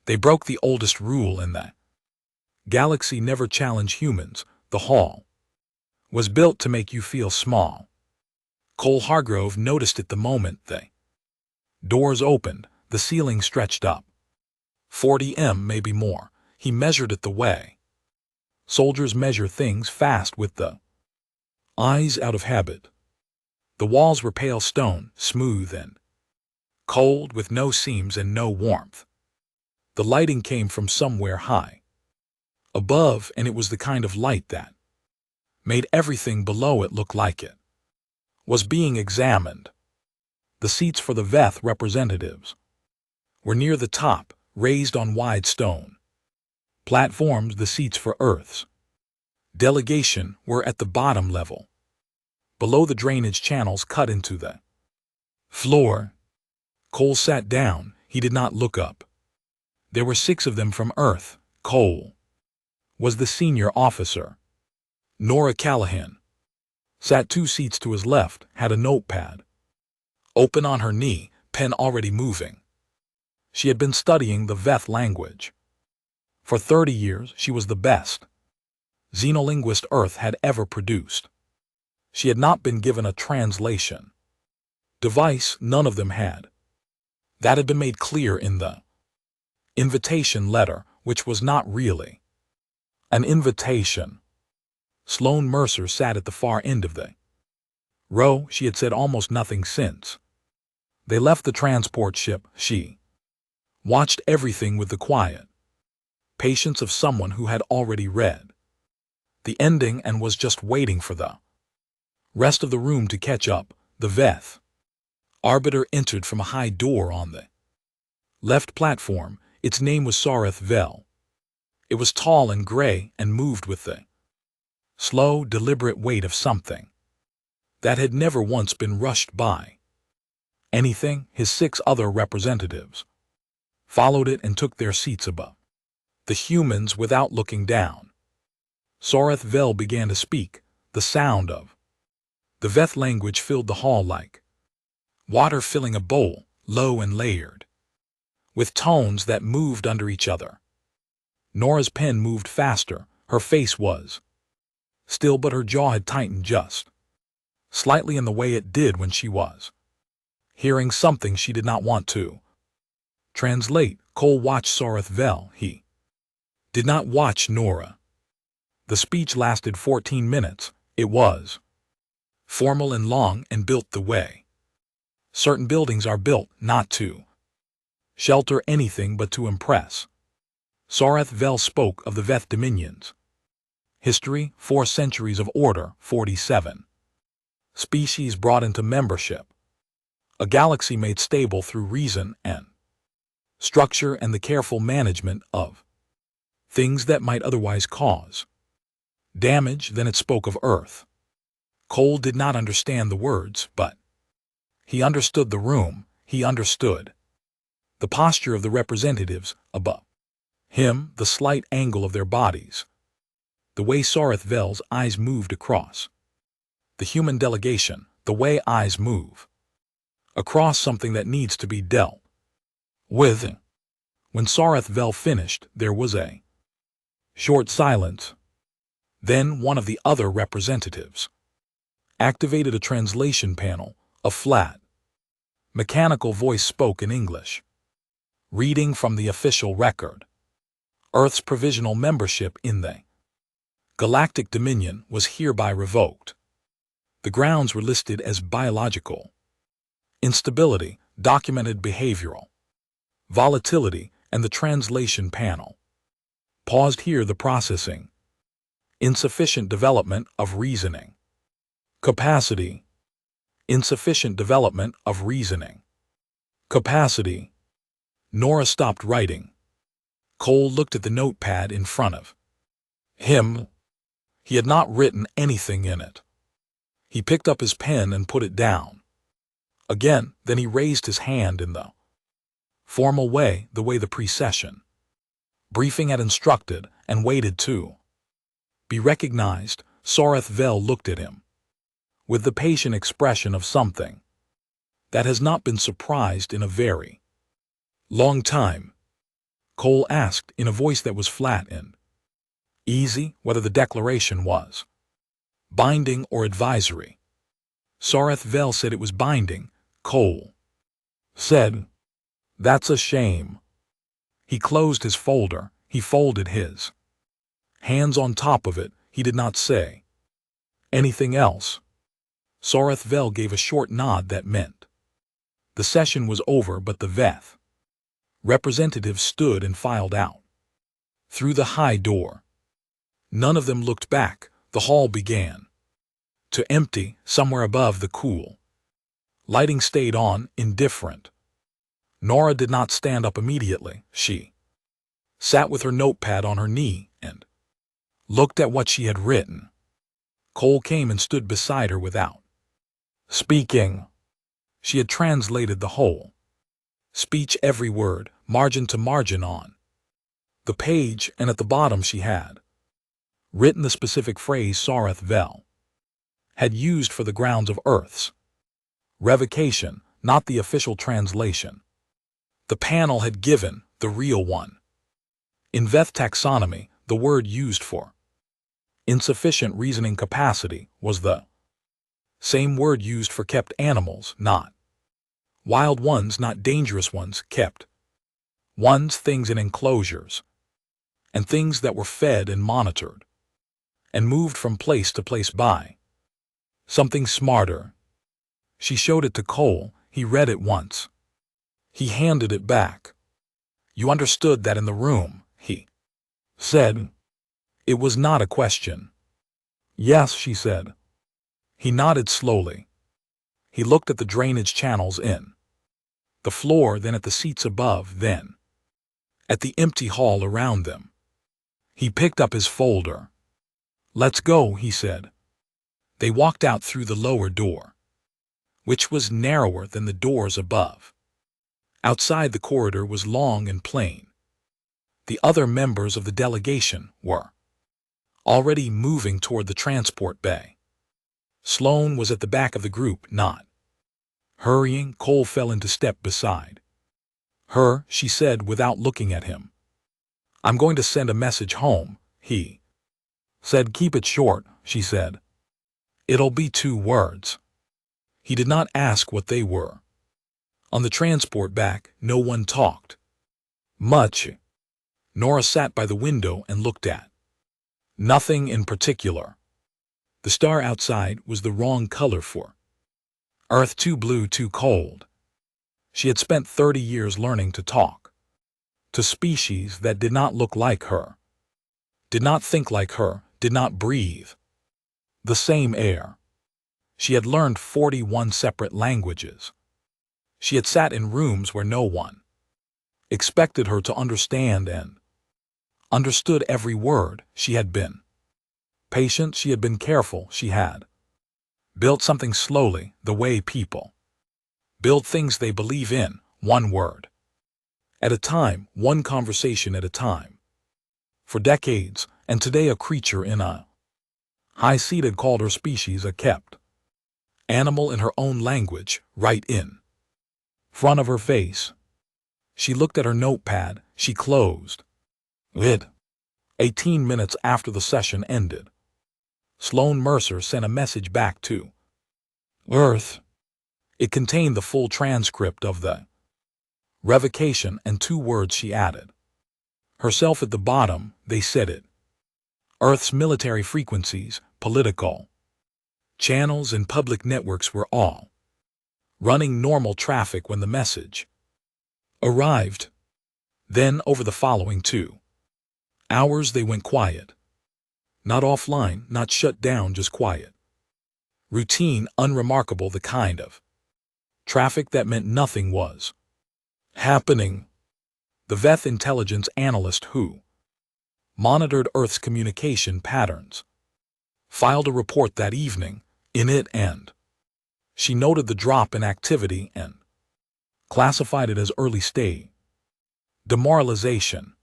They broke the oldest rule in the galaxy: never challenge humans. The hall was built to make you feel small. Cole Hargrove noticed it the moment the doors opened. The ceiling stretched up 40 m, maybe more. He measured it the way soldiers measure things, fast with the eyes, out of habit. The walls were pale stone, smooth and cold, with no seams and no warmth. The lighting came from somewhere high above, and it was the kind of light that made everything below it look like it was being examined. The seats for the Veth representatives were near the top, raised on wide stone platforms. The seats for Earth's delegation were at the bottom level, below the drainage channels cut into the floor. Cole sat down. He did not look up. There were 6 of them from Earth. Cole was the senior officer. Nora Callahan sat 2 seats to his left, had a notepad open on her knee, pen already moving. She had been studying the Veth language. For 30 years, she was the best xenolinguist Earth had ever produced. She had not been given a translation device. None of them had. That had been made clear in the invitation letter, which was not really an invitation. Sloane Mercer sat at the far end of the row. She had said almost nothing since they left the transport ship. She watched everything with the quiet patience of someone who had already read the ending and was just waiting for the rest of the room to catch up. The Veth arbiter entered from a high door on the left platform. Its name was Sareth Vel. It was tall and gray and moved with the slow, deliberate weight of something that had never once been rushed by anything. His 6 other representatives followed it and took their seats above the humans without looking down. Sareth Vel began to speak. The sound of the Veth language filled the hall like water filling a bowl, low and layered, with tones that moved under each other. Nora's pen moved faster. Her face was still, but her jaw had tightened just slightly in the way it did when she was hearing something she did not want to translate. Cole watched Sareth Vel. He did not watch Nora. The speech lasted 14 minutes. It was formal and long and built the way certain buildings are built, not to shelter anything but to impress. Sareth Vel spoke of the Veth dominions. History: 4 centuries of order, 47 species brought into membership. A galaxy made stable through reason and structure and the careful management of things that might otherwise cause damage. Then it spoke of Earth. Cole did not understand the words, but he understood the room. He understood the posture of the representatives above him, the slight angle of their bodies, the way Sareth Vel's eyes moved across the human delegation, the way eyes move across something that needs to be dealt with. When Sareth Vel finished, there was a short silence. Then one of the other representatives activated a translation panel. A flat, mechanical voice spoke in English. Reading from the official record. Earth's provisional membership in the Galactic Dominion was hereby revoked. The grounds were listed as biological instability, documented behavioral volatility, and the translation panel paused here. The processing. Insufficient development of reasoning capacity. Insufficient development of reasoning capacity. Nora stopped writing. Cole looked at the notepad in front of him. He had not written anything in it. He picked up his pen and put it down again. Then he raised his hand in the formal way, the way the pre-session briefing had instructed, and waited to be recognized. Sareth Vel looked at him with the patient expression of something that has not been surprised in a very long time. Cole asked in a voice that was flat and easy whether the declaration was binding or advisory. Sareth Vel said it was binding. Cole said, "That's a shame." He closed his folder. He folded his hands on top of it. He did not say anything else. Sareth Vel gave a short nod that meant the session was over, but the VETH representatives stood and filed out through the high door. None of them looked back. The hall began to empty. Somewhere above, the cool lighting stayed on, indifferent. Nora did not stand up immediately. She sat with her notepad on her knee and looked at what she had written. Cole came and stood beside her without speaking. She had translated the whole speech, every word, margin to margin, on the page, and at the bottom she had written the specific phrase Sareth Vel had used for the grounds of Earth's revocation, not the official translation the panel had given, the real one. In VETH taxonomy, the word used for insufficient reasoning capacity was the same word used for kept animals, not wild ones, not dangerous ones, kept ones, things in enclosures, and things that were fed and monitored and moved from place to place by something smarter. She showed it to Cole. He read it once. He handed it back. "You understood that in the room," he said. It was not a question. "Yes," she said. He nodded slowly. He looked at the drainage channels in the floor, then at the seats above, then at the empty hall around them. He picked up his folder. "Let's go," he said. They walked out through the lower door, which was narrower than the doors above. Outside, the corridor was long and plain. The other members of the delegation were already moving toward the transport bay. Sloane was at the back of the group, not hurrying. Cole fell into step beside her. She said without looking at him, "I'm going to send a message home," he said. "Keep it short," she said. "It'll be 2 words." He did not ask what they were. On the transport back, no one talked much. Nora sat by the window and looked at nothing in particular. The star outside was the wrong color for Earth, too blue, too cold. She had spent 30 years learning to talk to species that did not look like her, did not think like her, did not breathe the same air. She had learned 41 separate languages. She had sat in rooms where no one expected her to understand and understood every word. She had been patient. She had been careful. She had built something slowly, the way people build things they believe in, 1 word at a time, 1 conversation at a time, for decades. And today, a creature in a high seat had called her species a kept animal in her own language, right in front of her face. She looked at her notepad. She closed it. 18 minutes after the session ended, Sloane Mercer sent a message back to Earth. It contained the full transcript of the revocation and 2 words she added herself at the bottom. They said it. Earth's military frequencies, political channels, and public networks were all running normal traffic when the message arrived. Then, over the following 2 hours, they went quiet. Not offline, not shut down, just quiet. Routine, unremarkable, the kind of traffic that meant nothing was happening. The VETH intelligence analyst who monitored Earth's communication patterns filed a report that evening. In it, and she noted the drop in activity and classified it as early stage demoralization,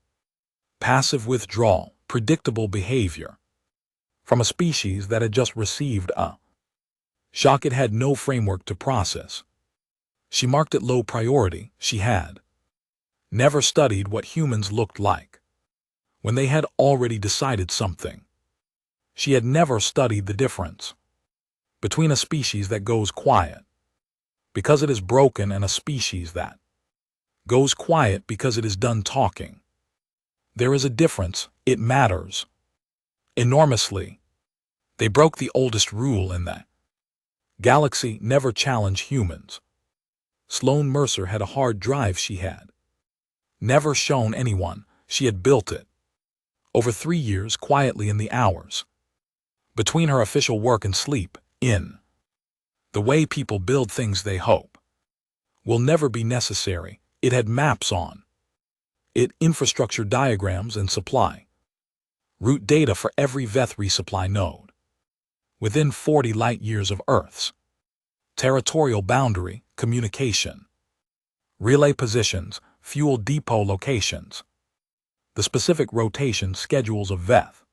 passive withdrawal, predictable behavior from a species that had just received a shock it had no framework to process. She marked it low priority. She had never studied what humans looked like when they had already decided something. She had never studied the difference between a species that goes quiet because it is broken and a species that goes quiet because it is done talking. There is a difference. It matters enormously. They broke the oldest rule in that galaxy: never challenge humans. Sloane Mercer had a hard drive she had never shown anyone. She had built it over 3 years quietly in the hours between her official work and sleep, in the way people build things they hope will never be necessary. It had maps on it, infrastructure diagrams and supply route data for every Veth resupply node within 40 light-years of Earth's territorial boundary, communication, relay positions, fuel depot locations, the specific rotation schedules of Veth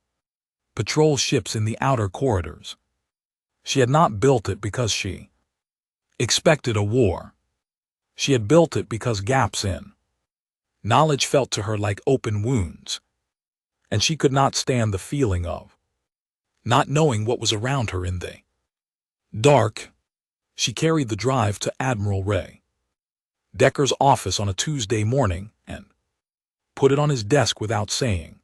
patrol ships in the outer corridors. She had not built it because she expected a war. She had built it because gaps in knowledge felt to her like open wounds, and she could not stand the feeling of not knowing what was around her in the dark. She carried the drive to Admiral Ray Decker's office on a Tuesday morning and put it on his desk without saying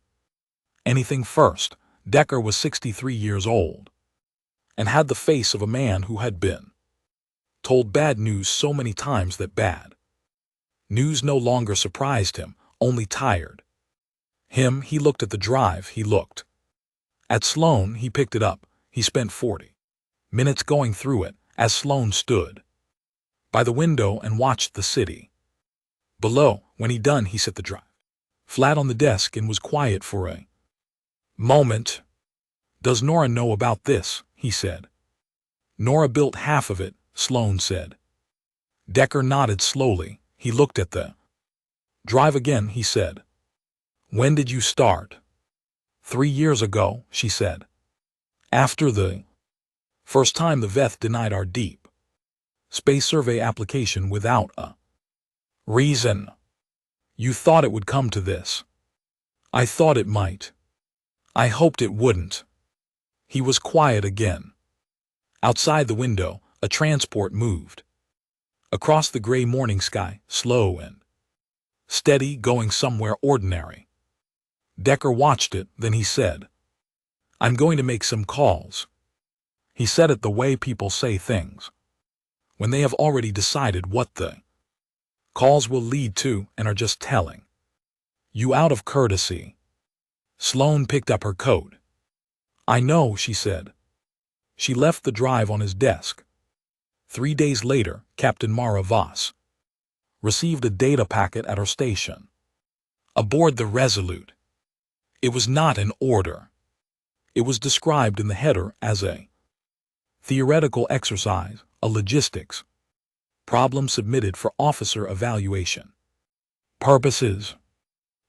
anything first. Decker was 63 years old and had the face of a man who had been told bad news so many times that bad news no longer surprised him, only tired him. He looked at the drive. He looked at Sloane. He picked it up. He spent 40 minutes going through it as Sloane stood by the window and watched the city below. When he done, he set the drive flat on the desk and was quiet for a moment. "Does Nora know about this?" he said. "Nora built half of it," Sloane said. Decker nodded slowly. He looked at the drive again. He said, "When did you start?" 3 years ago, she said. "After the first time the Veth denied our deep space survey application without a reason. You thought it would come to this." "I thought it might. I hoped it wouldn't." He was quiet again. Outside the window, a transport moved across the gray morning sky, slow and steady, going somewhere ordinary. Decker watched it, then he said, "I'm going to make some calls." He said it the way people say things when they have already decided what the calls will lead to and are just telling you out of courtesy. Sloane picked up her coat. "I know," she said. She left the drive on his desk. 3 days later, Captain Mara Voss received a data packet at her station aboard the Resolute. It was not an order. It was described in the header as a theoretical exercise, a logistics problem submitted for officer evaluation purposes.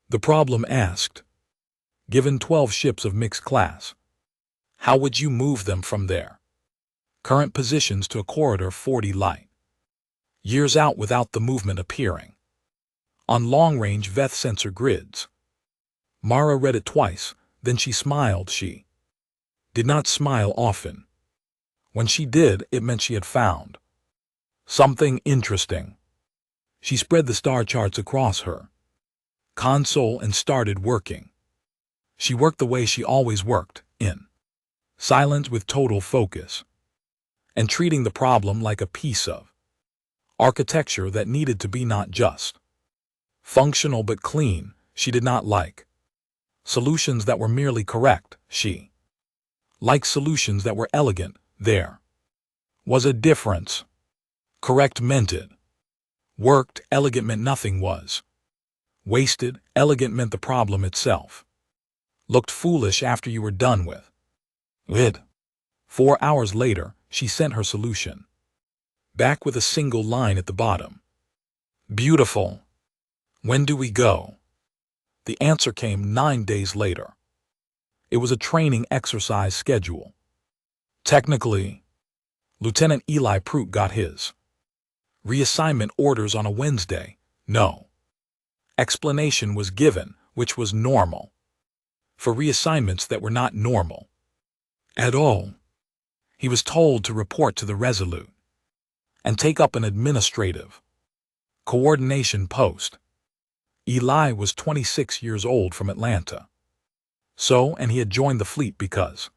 The problem asked, given 12 ships of mixed class, how would you move them from their current positions to a corridor 40 light years out without the movement appearing on long-range Veth sensor grids? Mara read it twice, then she smiled. She did not smile often. When she did, it meant she had found something interesting. She spread the star charts across her console and started working. She worked the way she always worked, in silence with total focus, and treating the problem like a piece of architecture that needed to be not just functional but clean. She did not like solutions that were merely correct. She liked solutions that were elegant. There was a difference. Correct meant it worked. Elegant meant nothing was wasted. Elegant meant the problem itself looked foolish after you were done with it. 4 hours later, she sent her solution back with a single line at the bottom. "Beautiful. When do we go?" The answer came 9 days later. It was a training exercise schedule. Technically, Lieutenant Eli Prout got his reassignment orders on a Wednesday. No Explanation was given, which was normal. For reassignments that were not normal at all, he was told to report to the Resolute and take up an administrative coordination post. Eli was 26 years old from Atlanta. And he had joined the fleet because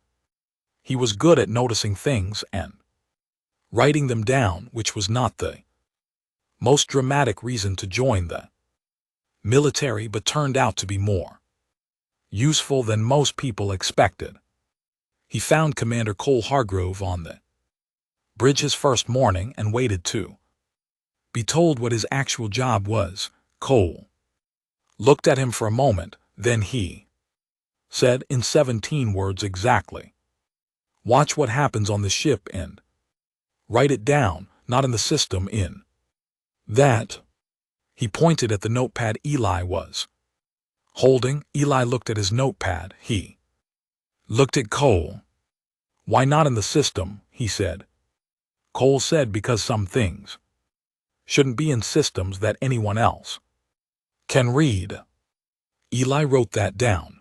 he was good at noticing things and writing them down, which was not the most dramatic reason to join the military, but turned out to be more useful than most people expected. He found Commander Cole Hargrove on the bridge his first morning and waited to be told what his actual job was. Cole looked at him for a moment, then he said in 17 words exactly, "Watch what happens on the ship and write it down, not in the system in that." He pointed at the notepad Eli was holding. Eli looked at his notepad. He looked at Cole. "Why not in the system?" he said. Cole said, "Because some things shouldn't be in systems that anyone else can read." Eli wrote that down.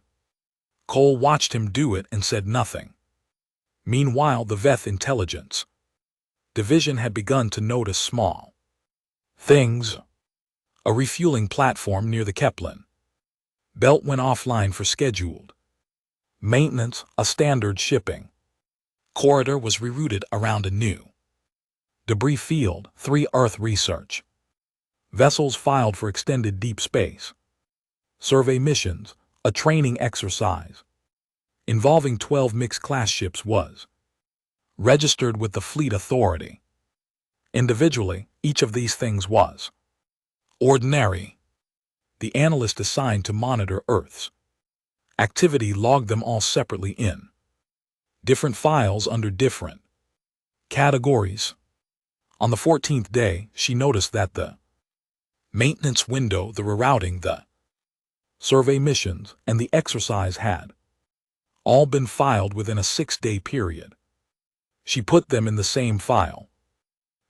Cole watched him do it and said nothing. Meanwhile, the Veth Intelligence Division had begun to notice small things. A refueling platform near the Kepler belt went offline for scheduled maintenance. A standard shipping corridor was rerouted around a new debris field. 3 Earth research vessels filed for extended deep space survey missions. A training exercise involving 12 mixed-class ships was registered with the Fleet Authority. Individually, each of these things was ordinary. The analyst assigned to monitor Earth's activity logged them all separately in different files under different categories. On the 14th day, she noticed that the maintenance window, the rerouting, the survey missions, and the exercise had all been filed within a 6-day period. She put them in the same file.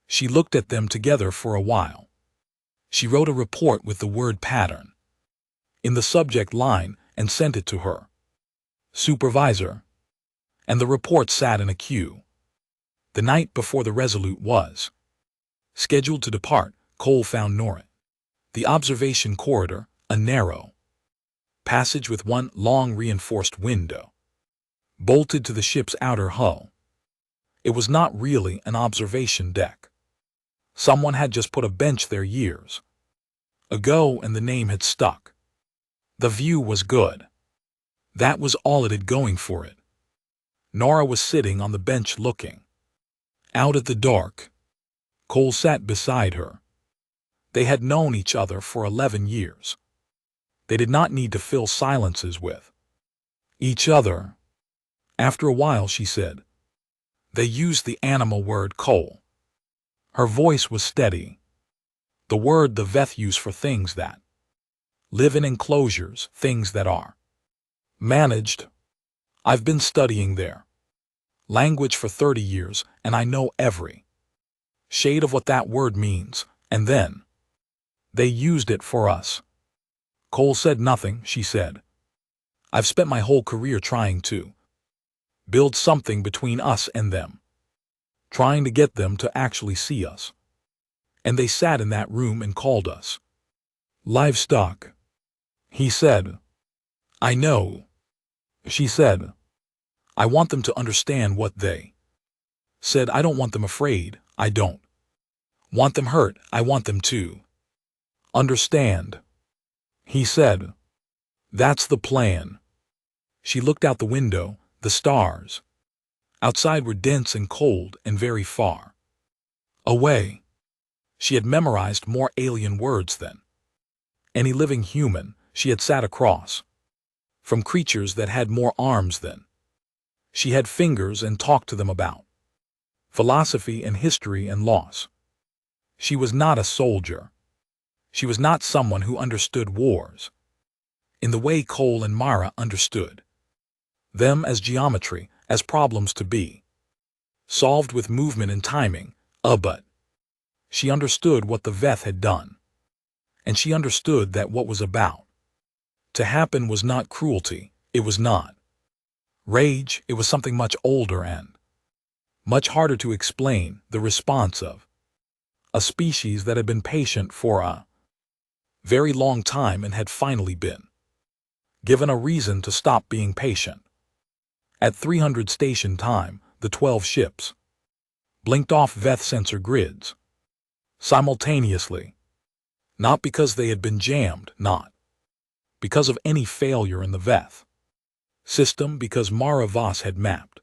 She looked at them together for a while. She wrote a report with the word pattern in the subject line and sent it to her supervisor, and the report sat in a queue. The night before the Resolute was scheduled to depart, Cole found Nora. The observation corridor, a narrow passage with one long reinforced window, bolted to the ship's outer hull. It was not really an observation deck. Someone had just put a bench there years ago, and the name had stuck. The view was good. That was all it had going for it. Nora was sitting on the bench looking out at the dark. Cole sat beside her. They had known each other for 11 years. They did not need to fill silences with each other. After a while, she said, "They used the animal word, Cole." Her voice was steady. The word the Veth use for things that live in enclosures, things that are managed. I've been studying their language for 30 years, and I know every shade of what that word means, and then they used it for us. Cole said nothing. She said, "I've spent my whole career trying to build something between us and them, trying to get them to actually see us. And they sat in that room and called us livestock." He said, "I know." She said, "I want them to understand what they said. I don't want them afraid. I don't want them hurt. I want them to understand." He said, "That's the plan." She looked out the window. The stars outside were dense and cold and very far away. She had memorized more alien words than any living human. She had sat across from creatures that had more arms than she had fingers and talked to them about philosophy and history and loss. She was not a soldier. She was not someone who understood wars in the way Cole and Mara understood them, as geometry, as problems to be solved with movement and timing, but she understood what the Veth had done, and she understood that what was about to happen was not cruelty, it was not rage, it was something much older and much harder to explain, the response of a species that had been patient for a very long time and had finally been given a reason to stop being patient. At 300 station time, the 12 ships blinked off Veth sensor grids simultaneously, not because they had been jammed, not because of any failure in the Veth system, because Mara Voss had mapped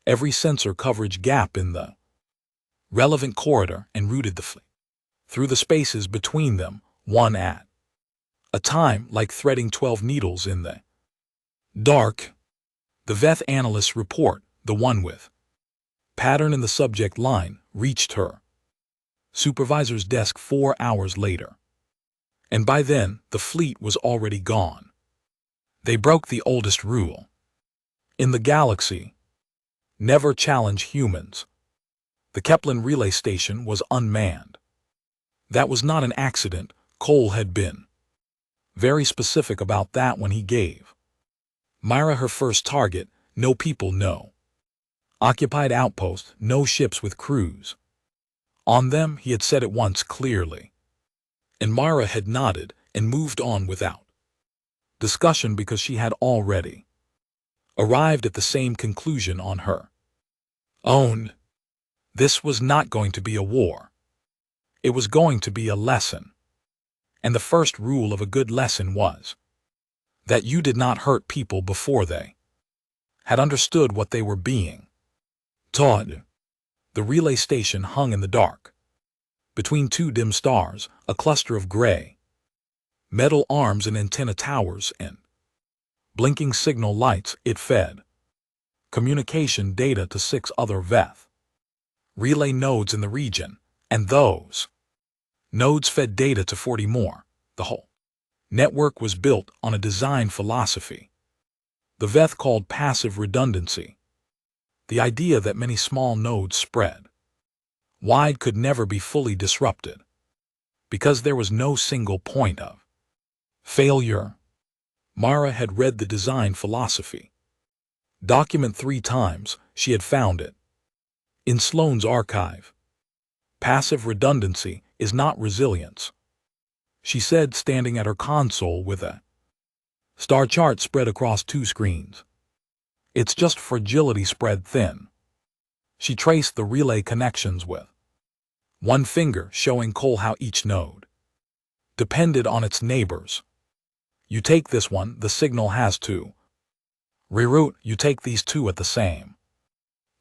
every sensor coverage gap in the relevant corridor and routed the fleet through the spaces between them, one at a time, like threading 12 needles in the dark. The Veth analyst's report, the one with pattern in the subject line, reached her supervisor's desk 4 hours later. And by then, the fleet was already gone. They broke the oldest rule in the galaxy: never challenge humans. The Kepler relay station was unmanned. That was not an accident. Cole had been very specific about that when he gave Myra her first target: no people, no occupied outposts, no ships with crews on them. He had said it once clearly, and Myra had nodded and moved on without discussion, because she had already arrived at the same conclusion on her own. This was not going to be a war. It was going to be a lesson. And the first rule of a good lesson was that you did not hurt people before they had understood what they were being taught. The relay station hung in the dark between two dim stars, a cluster of gray metal arms and antenna towers and blinking signal lights. It fed communication data to 6 other Veth relay nodes in the region, and those nodes fed data to 40 more. The whole network was built on a design philosophy the Veth called passive redundancy, the idea that many small nodes spread wide could never be fully disrupted, because there was no single point of failure. Mara had read the design philosophy document 3 times. She had found it in Sloan's archive. Passive redundancy is not resilience, she said, standing at her console with a star chart spread across 2 screens. It's just fragility spread thin. She traced the relay connections with one finger, showing Cole how each node depended on its neighbors. You take this one, the signal has to reroute. You take these 2 at the same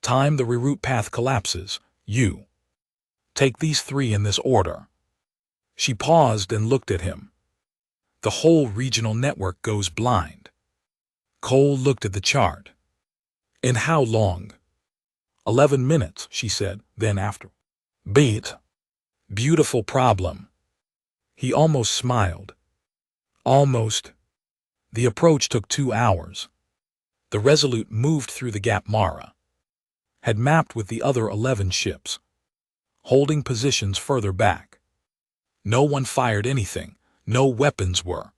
time, the reroute path collapses. You take these 3 in this order. She paused and looked at him. The whole regional network goes blind. Cole looked at the chart. In how long? 11 minutes, she said, then after. Beat. Beautiful problem. He almost smiled. Almost. The approach took 2 hours. The Resolute moved through the gap Mara had mapped with the other 11 ships, holding positions further back. No one fired anything. No weapons were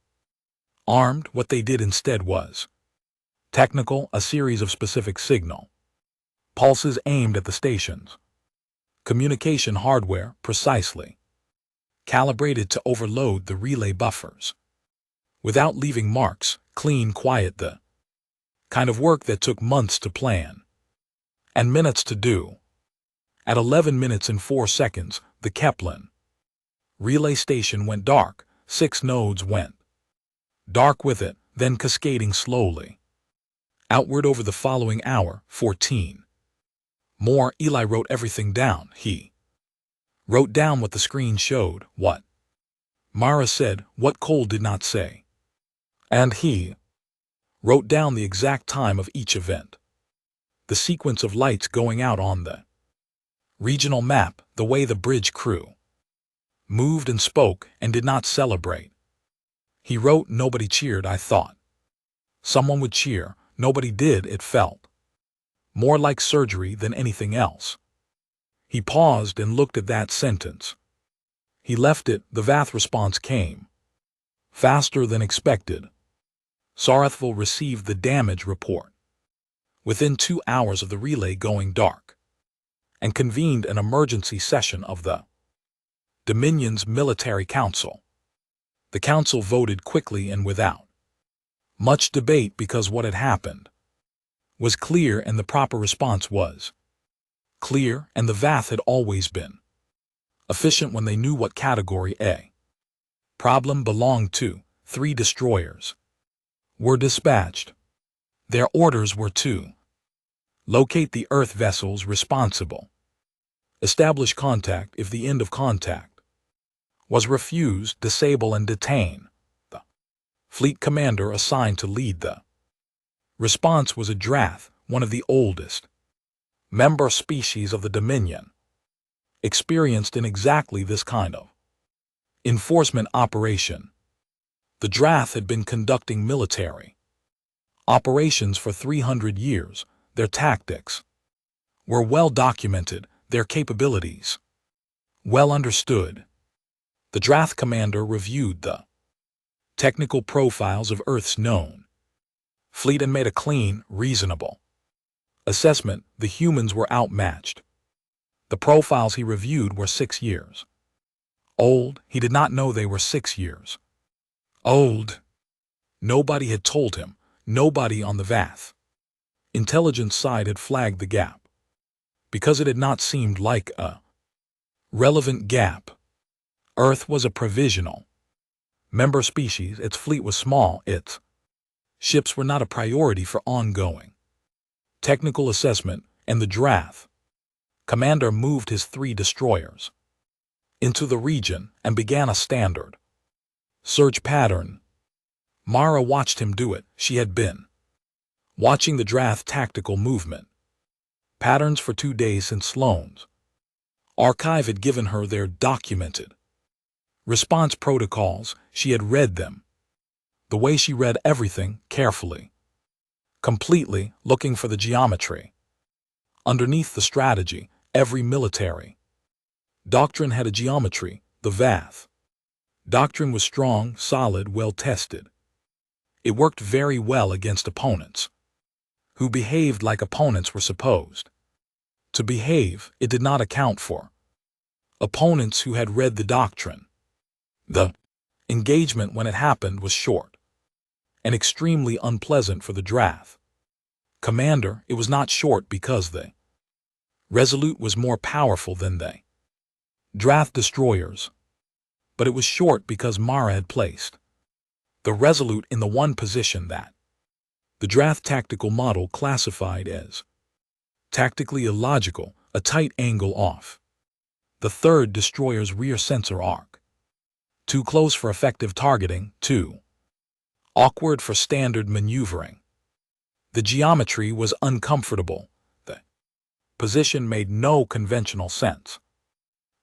armed. What they did instead was technical, a series of specific signal pulses aimed at the stations. Communication hardware precisely calibrated to overload the relay buffers without leaving marks, clean, quiet, the kind of work that took months to plan and minutes to do. At 11 minutes and 4 seconds, the Kepler relay station went dark. 6 nodes went dark with it, then cascading slowly outward over the following hour. 14 more. Eli wrote everything down. He wrote down what the screen showed, what Mara said, what Cole did not say. And he wrote down the exact time of each event, the sequence of lights going out on the regional map, the way the bridge crew moved and spoke and did not celebrate. He wrote, nobody cheered. I thought someone would cheer. Nobody did. It felt more like surgery than anything else. He paused and looked at that sentence. He left it, the Vath response came. Faster than expected. Sarathiel received the damage report within 2 hours of the relay going dark, and convened an emergency session of the Dominion's Military Council. The council voted quickly and without much debate because what had happened was clear and the proper response was clear, and the Vath had always been efficient when they knew what category A problem belonged to. 3 destroyers were dispatched. Their orders were to locate the Earth vessels responsible, establish contact if the end of contact was refused, disable and detain. The fleet commander assigned to lead the response was a Drath, one of the oldest member species of the Dominion, experienced in exactly this kind of enforcement operation. The Drath had been conducting military operations for 300 years. Their tactics were well documented, their capabilities well understood. The Drath commander reviewed the technical profiles of Earth's known fleet and made a clean, reasonable assessment. The humans were outmatched. The profiles he reviewed were 6 years old. He did not know they were 6 years old. Nobody had told him. Nobody on the Vath intelligence side had flagged the gap, because it had not seemed like a relevant gap. Earth was a provisional member species. Its fleet was small. Its ships were not a priority for ongoing technical assessment, and the Drath commander moved his 3 destroyers into the region and began a standard search pattern. Mara watched him do it. She had been watching the Drath tactical movement patterns for 2 days since Sloane's archive had given her their documented response protocols. She had read them the way she read everything, carefully, completely, looking for the geometry underneath the strategy. Every military doctrine had a geometry. The Vath doctrine was strong, solid, well tested. It worked very well against opponents who behaved like opponents were supposed to behave. It did not account for opponents who had read the doctrine. The engagement when it happened was short and extremely unpleasant for the Drath commander. It was not short because the Resolute was more powerful than the Drath destroyers, but it was short because Mara had placed the Resolute in the one position that the Drath tactical model classified as tactically illogical, a tight angle off the 3rd destroyer's rear sensor arc, too close for effective targeting, too awkward for standard maneuvering. The geometry was uncomfortable. The position made no conventional sense.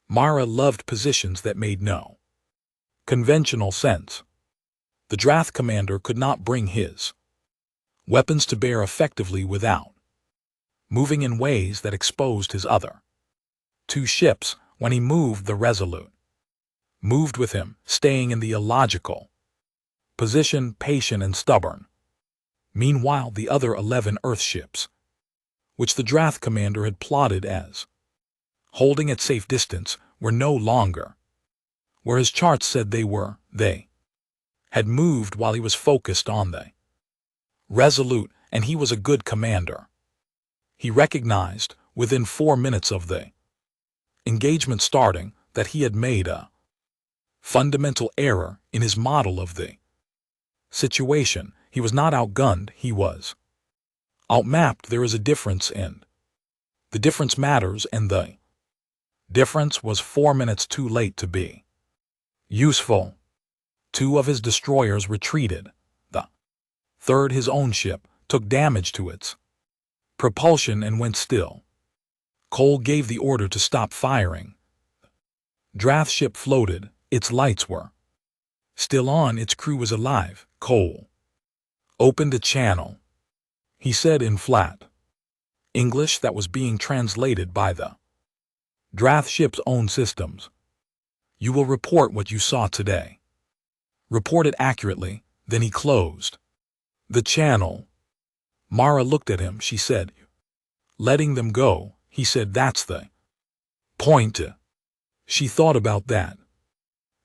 Mara loved positions that made no conventional sense. The Drath commander could not bring his weapons to bear effectively without moving in ways that exposed his other 2 ships. When he moved, the Resolute moved with him, staying in the illogical position, patient and stubborn. Meanwhile, the other 11 Earth ships, which the Drath commander had plotted as holding at safe distance, were no longer where his charts said they were. They had moved while he was focused on the Resolute, and he was a good commander. He recognized, within 4 minutes of the engagement starting, that he had made a fundamental error in his model of the situation. He was not outgunned, he was outmapped. There is a difference, and the difference matters, and the difference was 4 minutes too late to be useful. 2 of his destroyers retreated. The 3rd, his own ship, took damage to its propulsion and went still. Cole gave the order to stop firing. Drath ship floated. Its lights were still on. Its crew was alive. Cole opened a channel. He said in flat English that was being translated by the Drath ship's own systems. You will report what you saw today. Report it accurately." Then he closed the channel. Mara looked at him. She said, "Letting them go," he said, "that's the point." She thought about that.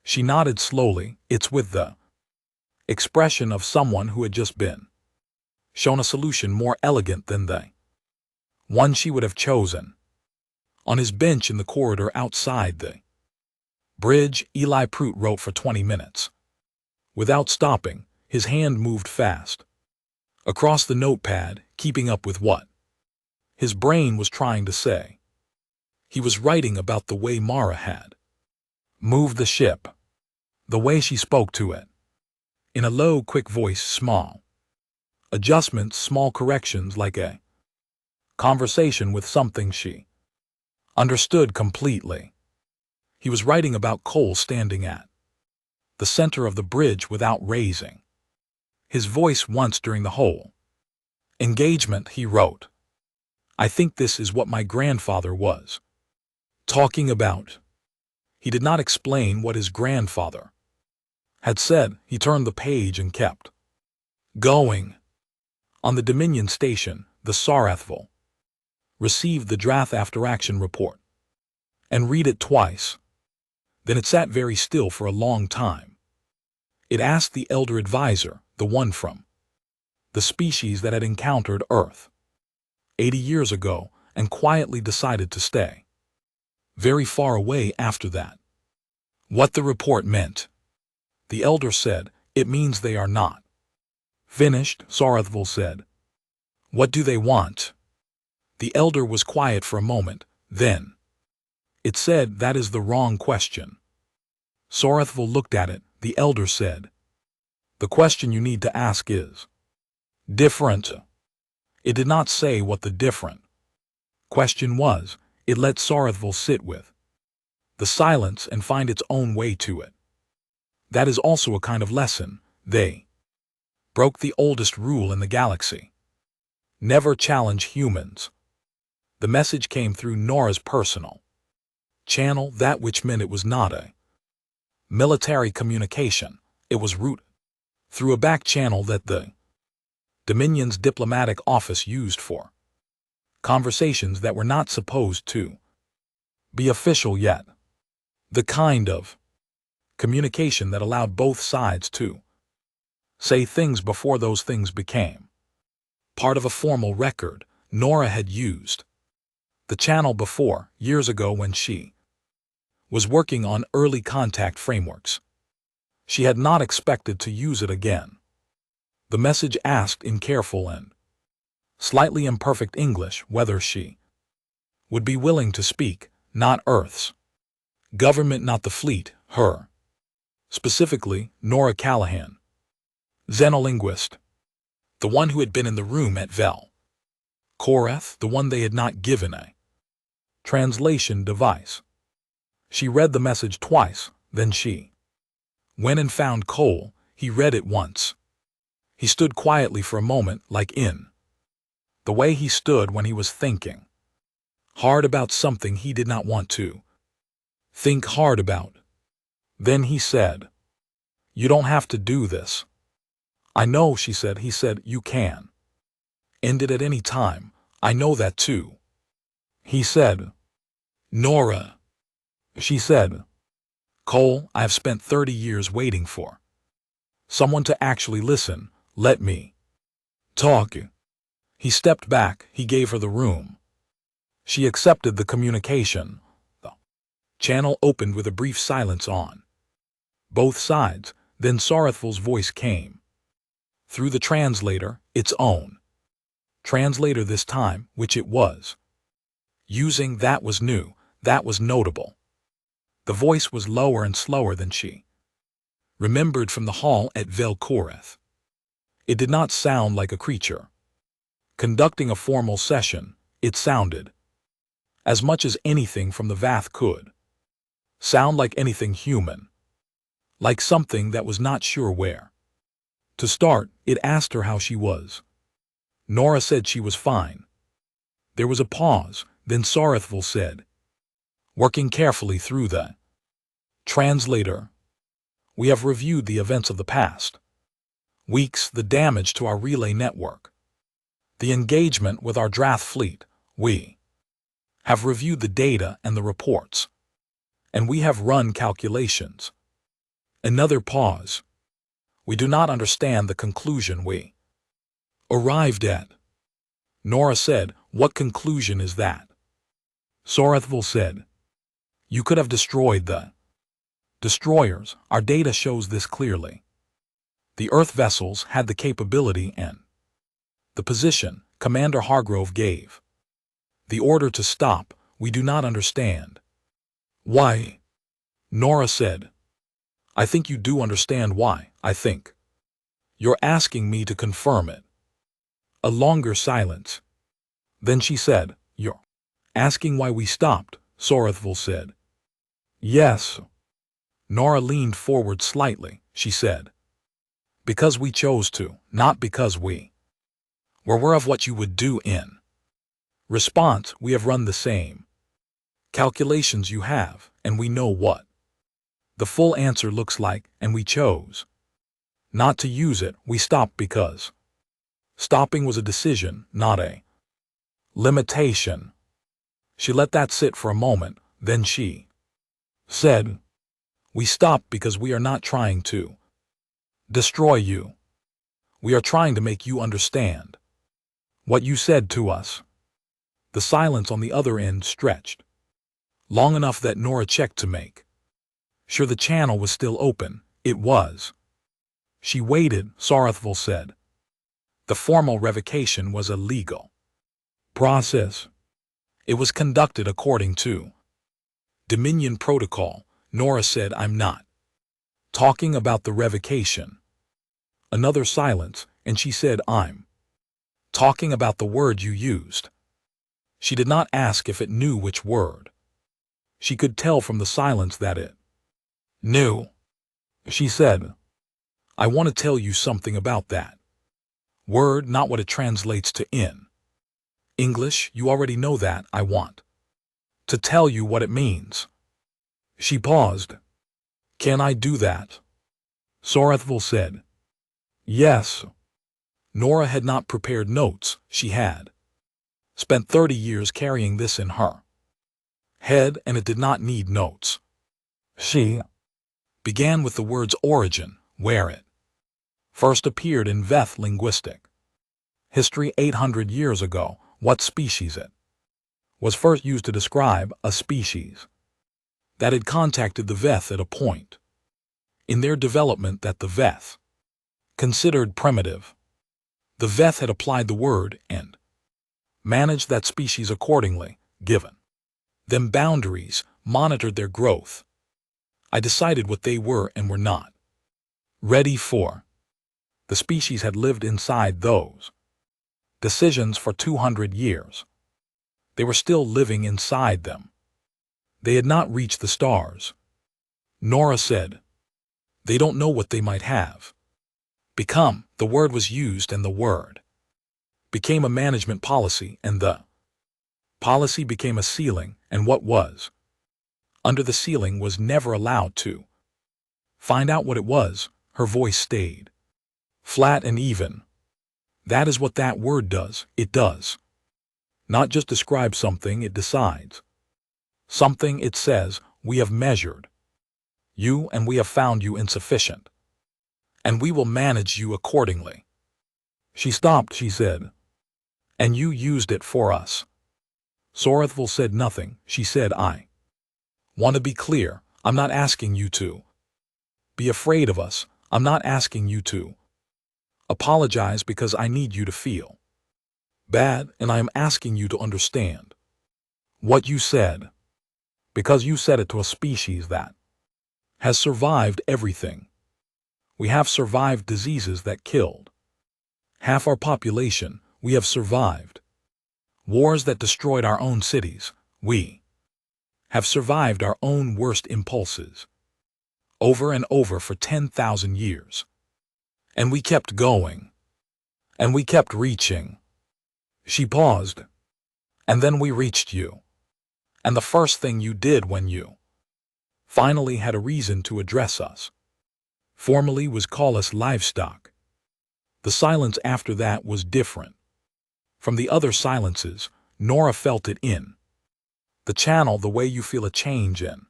She nodded slowly. It's with the expression of someone who had just been shown a solution more elegant than the one she would have chosen. On his bench in the corridor outside the bridge, Eli Prout wrote for 20 minutes. Without stopping, his hand moved fast across the notepad, keeping up with what his brain was trying to say. He was writing about the way Mara had moved the ship, the way she spoke to it, in a low, quick voice, small adjustments, small corrections, like a conversation with something she understood completely. He was writing about Cole standing at the center of the bridge without raising his voice once during the whole engagement. He wrote, "I think this is what my grandfather was talking about." He did not explain what his grandfather had said. He turned the page and kept going. On the Dominion station, the Sarathville received the draft after-action report and read it twice. Then it sat very still for a long time. It asked the elder advisor, the one from the species that had encountered Earth 80 years ago and quietly decided to stay very far away after that, what the report meant. The elder said, "It means they are not finished," Sarathville said. "What do they want?" The elder was quiet for a moment. Then it said, "That is the wrong question." Sarathville looked at it. The elder said, "The question you need to ask is different." It did not say what the different question was. It let Sarathville sit with the silence and find its own way to it. That is also a kind of lesson. They broke the oldest rule in the galaxy: never challenge humans. The message came through Nora's personal channel, that which meant it was not a military communication. It was routed through a back channel that the Dominion's diplomatic office used for conversations that were not supposed to be official yet. The kind of communication that allowed both sides to say things before those things became part of a formal record. Nora had used the channel before, years ago when she was working on early contact frameworks. She had not expected to use it again. The message asked in careful and slightly imperfect English whether she would be willing to speak, not Earth's government, not the fleet, her. Specifically, Nora Callahan, xenolinguist, the one who had been in the room at Vel Korath, the one they had not given a translation device. She read the message twice, then she went and found Cole. He read it once. He stood quietly for a moment, like in the way he stood when he was thinking hard about something he did not want to think hard about. Then he said, "You don't have to do this." "I know," she said. He said, "You can end it at any time. I know that too." He said, "Nora." She said, "Cole, I have spent 30 years waiting for someone to actually listen. Let me talk." He stepped back. He gave her the room. She accepted the communication. The channel opened with a brief silence on both sides. Then Sarathville's voice came through the translator, its own translator this time, which it was using. That was new. That was notable. The voice was lower and slower than she remembered from the hall at Vel Korath. It did not sound like a creature conducting a formal session. It sounded, as much as anything from the Vath could sound, like anything human, like something that was not sure where to start. It asked her how she was. Nora said she was fine. There was a pause. Then Sarathville said, "Working carefully through the Translator. We have reviewed the events of the past weeks, the damage to our relay network, the engagement with our Drath fleet. We have reviewed the data and the reports, and we have run calculations. Another pause. We do not understand the conclusion we arrived at. Nora said, "What conclusion is that?" Sorethville said, "You could have destroyed the destroyers. Our data shows this clearly. The Earth vessels had the capability and the position. Commander Hargrove gave the order to stop. We do not understand why." Nora said, "I think you do understand why. I think you're asking me to confirm it." A longer silence. Then she said, "You're asking why we stopped," Sorethville said. "Yes." Nora leaned forward slightly. She said, "Because we chose to, not because we were aware of what you would do in response. We have run the same calculations you have, and we know what the full answer looks like, and we chose not to use it. We stopped because stopping was a decision, not a limitation." She let that sit for a moment, then she said, "We stopped because we are not trying to destroy you. We are trying to make you understand what you said to us." The silence on the other end stretched long enough that Nora checked to make sure the channel was still open. It was. She waited, Sorethville said. The formal revocation was a legal process. It was conducted according to Dominion Protocol. Nora said, "I'm not talking about the revocation." Another silence, and she said, "I'm talking about the word you used." She did not ask if it knew which word. She could tell from the silence that it knew. She said, "I want to tell you something about that word, not what it translates to in English. You already know that. I want to tell you what it means." She paused. "Can I do that?" Sorethville said, "Yes." Nora had not prepared notes. She had spent 30 years carrying this in her head, and it did not need notes. She began with the word's origin, where it first appeared in Veth linguistic history 800 years ago, what species it was first used to describe a species that had contacted the Veth at a point in their development that the Veth considered primitive. The Veth had applied the word and managed that species accordingly, given them boundaries, monitored their growth. I decided what they were and were not ready for. The species had lived inside those decisions for 200 years. They were still living inside them. They had not reached the stars. Nora said, "They don't know what they might have become." The word was used, and the word became a management policy, and the policy became a ceiling, and what was under the ceiling was never allowed to find out what it was. Her voice stayed flat and even. "That is what that word does. It does not just describe something, it decides something. It says, we have measured you and we have found you insufficient, and we will manage you accordingly." She stopped. She said, "And you used it for us." Sorethville said nothing. She said, "I want to be clear. I'm not asking you to be afraid of us. I'm not asking you to apologize because I need you to feel bad, and I am asking you to understand what you said, because you said it to a species that has survived everything. We have survived diseases that killed half our population. We have survived wars that destroyed our own cities. We have survived our own worst impulses over and over for 10,000 years. And we kept going. And we kept reaching." She paused. "And then we reached you. And the first thing you did when you finally had a reason to address us. Formerly was call us livestock. The silence after that was different. From the other silences, Nora felt it in the channel the way you feel a change in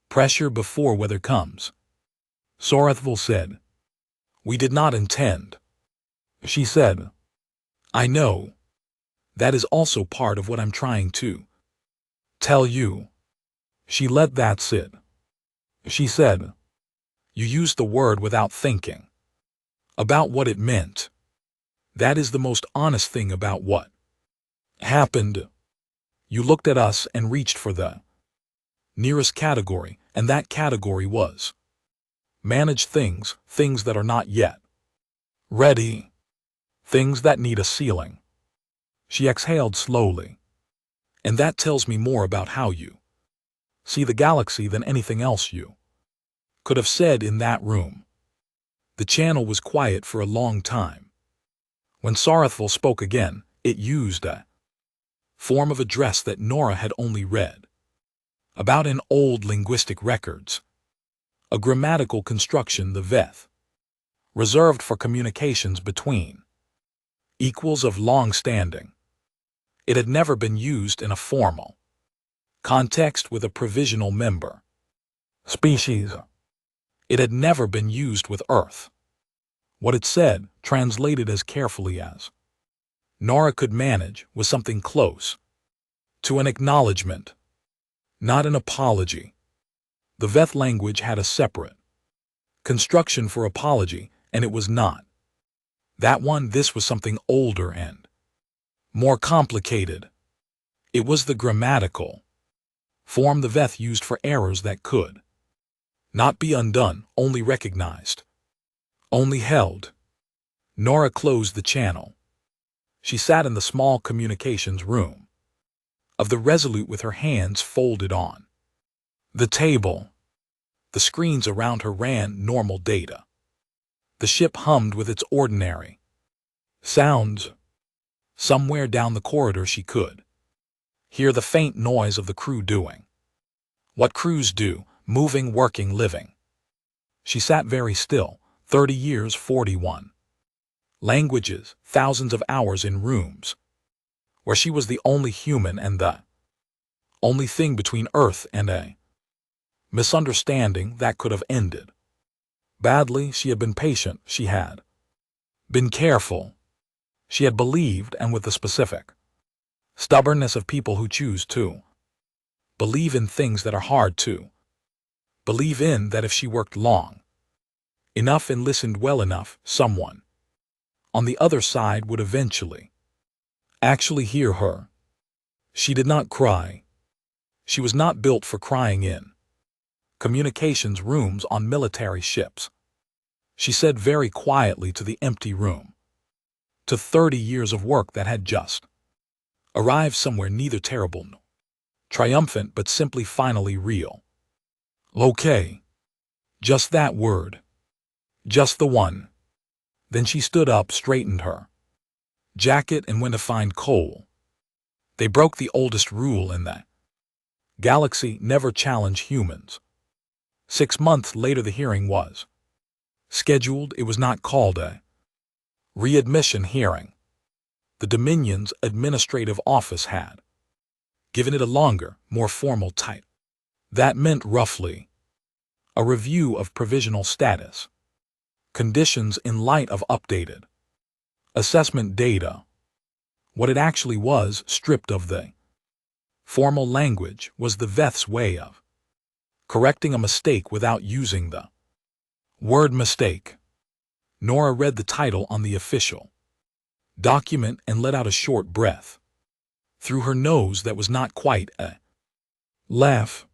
pressure before weather comes. Sarathval said, "We did not intend." She said, "I know. That is also part of what I'm trying to tell you." She let that sit. She said, "You used the word without thinking about what it meant. That is the most honest thing about what happened. You looked at us and reached for the nearest category, and that category was manage things, things that are not yet ready, things that need a ceiling." She exhaled slowly. "And that tells me more about how you see the galaxy than anything else you could have said in that room." The channel was quiet for a long time. When Sarathval spoke again, it used a form of address that Nora had only read about in old linguistic records, a grammatical construction the Veth reserved for communications between equals of long standing. It had never been used in a formal context with a provisional member species. It had never been used with Earth. What it said, translated as carefully as Nora could manage, was something close to an acknowledgement, not an apology. The Veth language had a separate construction for apology, and it was not that one. This was something older and more complicated. It was the grammatical form the Veth used for errors that could not be undone, only recognized, only held. Nora closed the channel. She sat in the small communications room of the Resolute with her hands folded on the table. The screens around her ran normal data. The ship hummed with its ordinary sounds. Somewhere down the corridor she could hear the faint noise of the crew doing what crews do, moving, working, living. She sat very still, 30 years, 41 languages, thousands of hours in rooms where she was the only human and the only thing between Earth and a misunderstanding that could have ended badly. She had been patient, she had been careful, she had believed, and with the specific stubbornness of people who choose to believe in things that are hard to believe in, that if she worked long enough and listened well enough, someone on the other side would eventually actually hear her. She did not cry. She was not built for crying in communications rooms on military ships. She said very quietly to the empty room, to 30 years of work that had just arrived somewhere, neither terrible nor triumphant, but simply finally real. "Okay. Just that word. Just the one." Then she stood up, straightened her jacket, and went to find Cole. They broke the oldest rule in the galaxy: never challenge humans. 6 months later the hearing was scheduled. It was not called a readmission hearing. The Dominion's administrative office had given it a longer, more formal title. That meant roughly a review of provisional status conditions in light of updated assessment data. What it actually was, stripped of the formal language, was the Veth's way of correcting a mistake without using the word mistake. Nora read the title on the official document and let out a short breath through her nose that was not quite a laugh.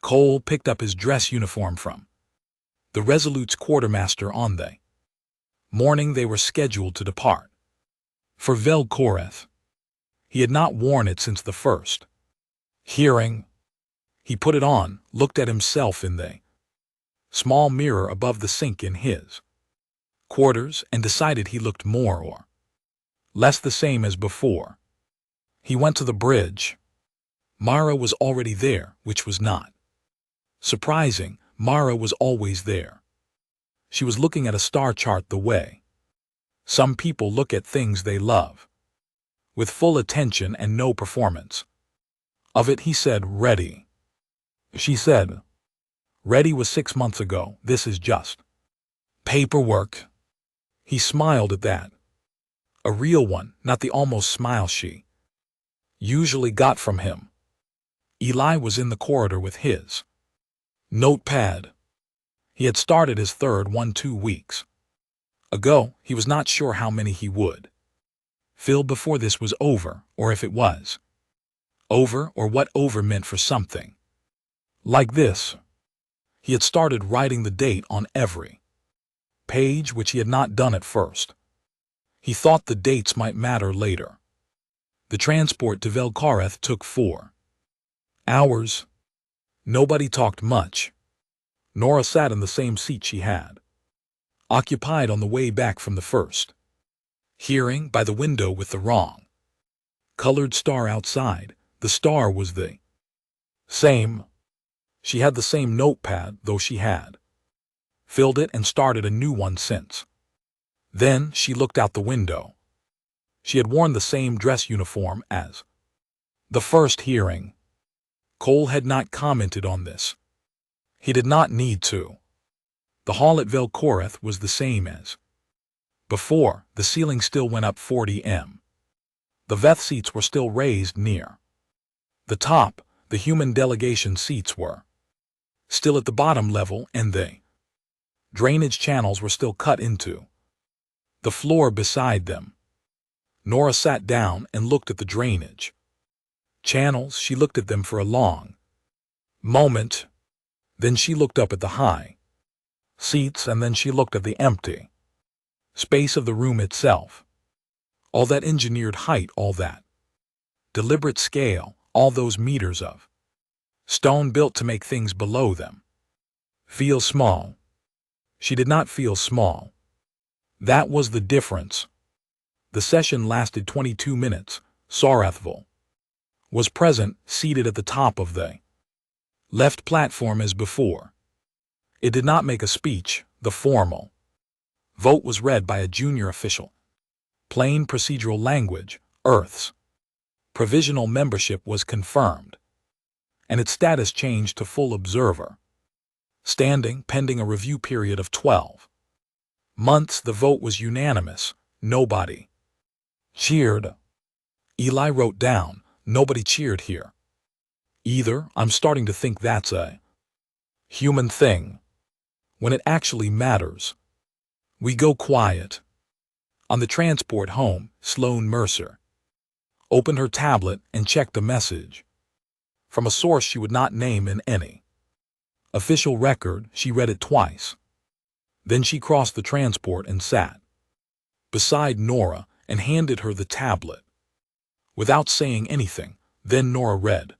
Cole picked up his dress uniform from the Resolute's quartermaster on the morning they were scheduled to depart for Vel'Korath. He had not worn it since the first hearing. He put it on, looked at himself in the small mirror above the sink in his quarters, and decided he looked more or less the same as before. He went to the bridge. Mara was already there, which was not Surprising, Mara was always there. She was looking at a star chart the way some people look at things they love, with full attention and no performance. Of it he said, "Ready." She said, "Ready was 6 months ago. This is just paperwork." He smiled at that. A real one, not the almost smile she usually got from him. Eli was in the corridor with his notepad. He had started his third one 2 weeks ago. He was not sure how many he would fill before this was over, or if it was over, or what over meant for something like this. He had started writing the date on every page, which he had not done at first. He thought the dates might matter later. The transport to Velkareth took 4 hours. Nobody talked much. Nora sat in the same seat she had occupied on the way back from the first hearing, by the window with the wrong colored star outside. The star was the same. She had the same notepad, though she had filled it and started a new one since. Then she looked out the window. She had worn the same dress uniform as the first hearing. Cole had not commented on this. He did not need to. The hall at Velkareth was the same as before. The ceiling still went up 40 m. The Veth seats were still raised near the top. The human delegation seats were still at the bottom level, and the drainage channels were still cut into the floor beside them. Nora sat down and looked at the drainage channels. She looked at them for a long moment. Then she looked up at the high seats, and then she looked at the empty space of the room itself. All that engineered height, all that deliberate scale, all those meters of stone built to make things below them feel small. She did not feel small. That was the difference. The session lasted 22 minutes. Sarathval was present, seated at the top of the left platform as before. It did not make a speech. The formal vote was read by a junior official. Plain procedural language. Earth's provisional membership was confirmed, and its status changed to full observer standing, pending a review period of 12 months. The vote was unanimous. Nobody cheered. Eli wrote down, "Nobody cheered here either. I'm starting to think that's a human thing. When it actually matters, we go quiet." On the transport home, Sloane Mercer opened her tablet and checked a message from a source she would not name in any official record. She read it twice. Then she crossed the transport and sat beside Nora and handed her the tablet without saying anything. Then Nora read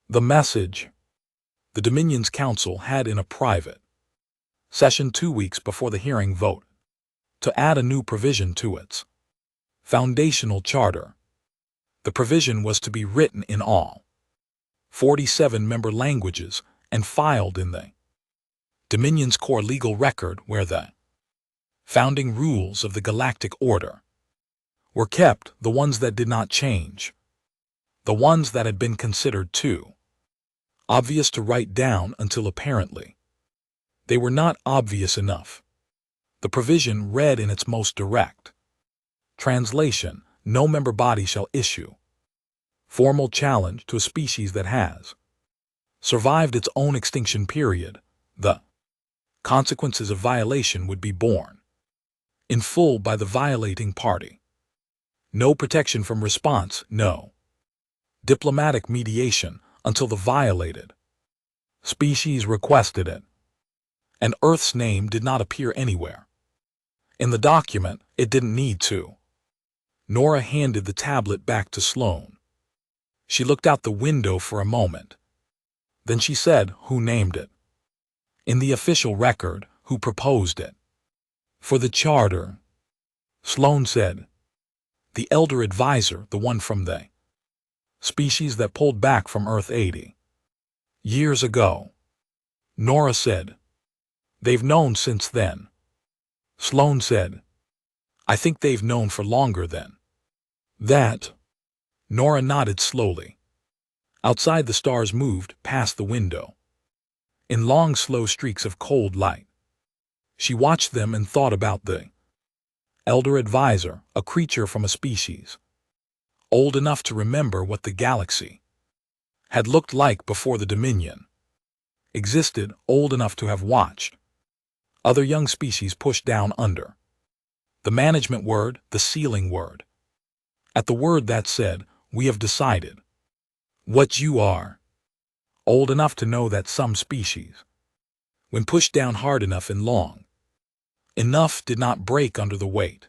the message. The Dominion's Council had, in a private session 2 weeks before the hearing vote, to add a new provision to its foundational charter. The provision was to be written in all 47 member languages and filed in the Dominion's core legal record, where the founding rules of the Galactic Order were kept, the ones that did not change, the ones that had been considered too obvious to write down until apparently they were not obvious enough. The provision read in its most direct translation: no member body shall issue formal challenge to a species that has survived its own extinction period. The consequences of violation would be borne in full by the violating party. No protection from response, no diplomatic mediation until the violated species requested it. And Earth's name did not appear anywhere in the document. It didn't need to. Nora handed the tablet back to Sloane. She looked out the window for a moment. Then she said, "Who named it?" "In the official record, who proposed it?" "For the charter," Sloane said. "The elder advisor, the one from the species that pulled back from Earth 80 years ago." Nora said. They've known since then. Sloane said. I think they've known for longer than that. Nora nodded slowly. Outside, the stars moved past the window in long, slow streaks of cold light. She watched them and thought about the elder advisor, a creature from a species old enough to remember what the galaxy had looked like before the Dominion existed, old enough to have watched other young species pushed down under the management word, the sealing word. At the word that said, we have decided what you are. Old enough to know that some species, when pushed down hard enough and long enough, did not break under the weight.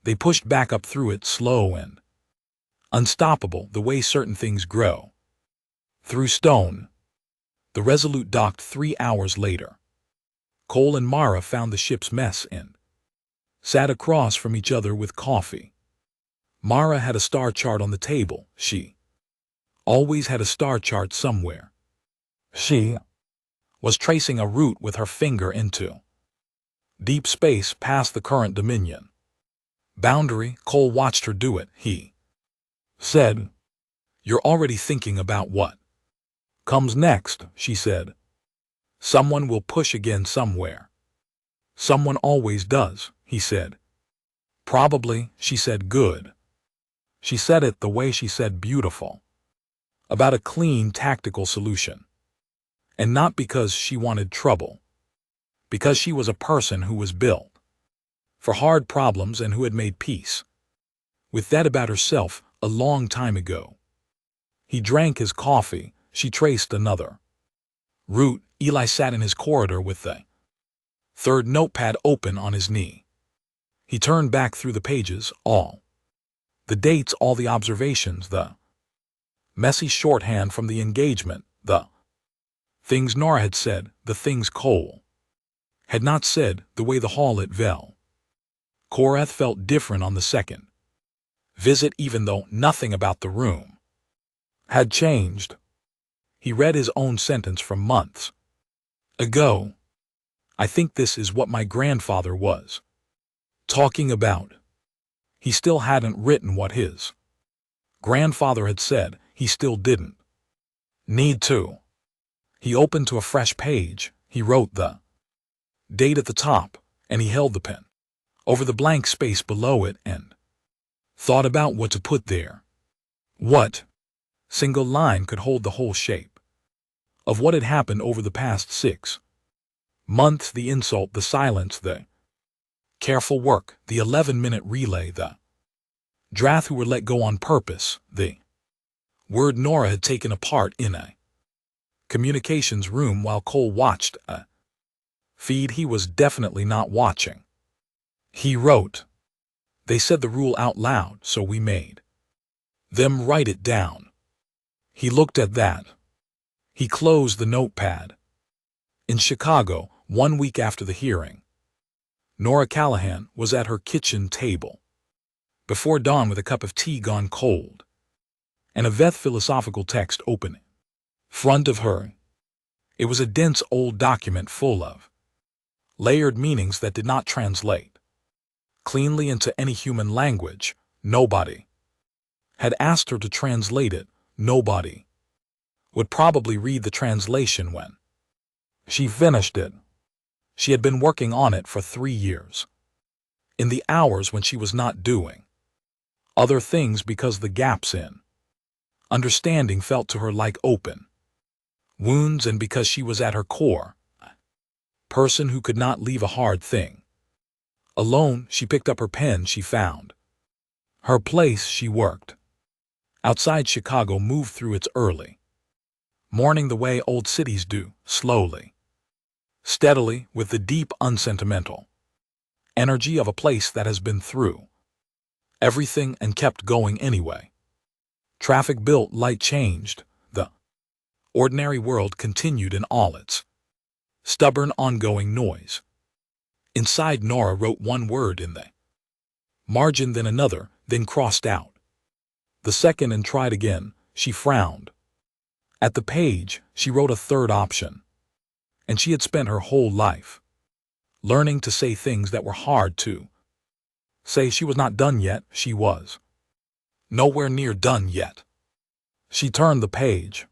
They pushed back up through it, slow and unstoppable, the way certain things grow through stone. The Resolute docked 3 hours later. Cole and Mara found the ship's mess and sat across from each other with coffee. Mara had a star chart on the table. She always had a star chart somewhere. She was tracing a route with her finger into deep space past the current Dominion boundary. Cole watched her do it. He said, You're already thinking about what comes next, she said. Someone will push again somewhere. Someone always does, he said. Probably, she said. Good. She said it the way she said beautiful. About a clean, tactical solution. And not because she wanted trouble. Because she was a person who was built for hard problems and who had made peace with that about herself a long time ago. He drank his coffee. She traced another route. Eli sat in his corridor with the third notepad open on his knee. He turned back through the pages, all the dates, all the observations, the messy shorthand from the engagement, the things Nora had said, the things Cole had not said, the way the hall at Vel Korath felt different on the second visit, even though nothing about the room had changed. He read his own sentence from months ago. I think this is what my grandfather was talking about. He still hadn't written what his grandfather had said. He still didn't need to. He opened to a fresh page. He wrote the date at the top, and he held the pen over the blank space below it and thought about what to put there. What single line could hold the whole shape of what had happened over the past 6 months? The insult, the silence, the careful work, the 11-minute relay, the Drath who were let go on purpose, the word Nora had taken apart in a communications room while Cole watched a feed he was definitely not watching. He wrote, They said the rule out loud, so we made them write it down. He looked at that. He closed the notepad. In Chicago, 1 week after the hearing, Nora Callahan was at her kitchen table before dawn with a cup of tea gone cold and a Veth philosophical text open in front of her. It was a dense old document full of layered meanings that did not translate cleanly into any human language. Nobody had asked her to translate it. Nobody would probably read the translation when she finished it. She had been working on it for 3 years. In the hours when she was not doing other things, because the gaps in understanding felt to her like open wounds, and because she was at her core a person who could not leave a hard thing alone. She picked up her pen. She found her place. She worked outside Chicago, moved through its early morning the way old cities do, slowly, steadily, with the deep, unsentimental energy of a place that has been through everything and kept going anyway. Traffic built, light changed, the ordinary world continued in all its stubborn, ongoing noise. Inside, Nora wrote one word in the margin, then another, then crossed out the second and tried again. She frowned at the page. She wrote a third option. and she had spent her whole life learning to say things that were hard to say. She was not done yet. She was nowhere near done yet. She turned the page,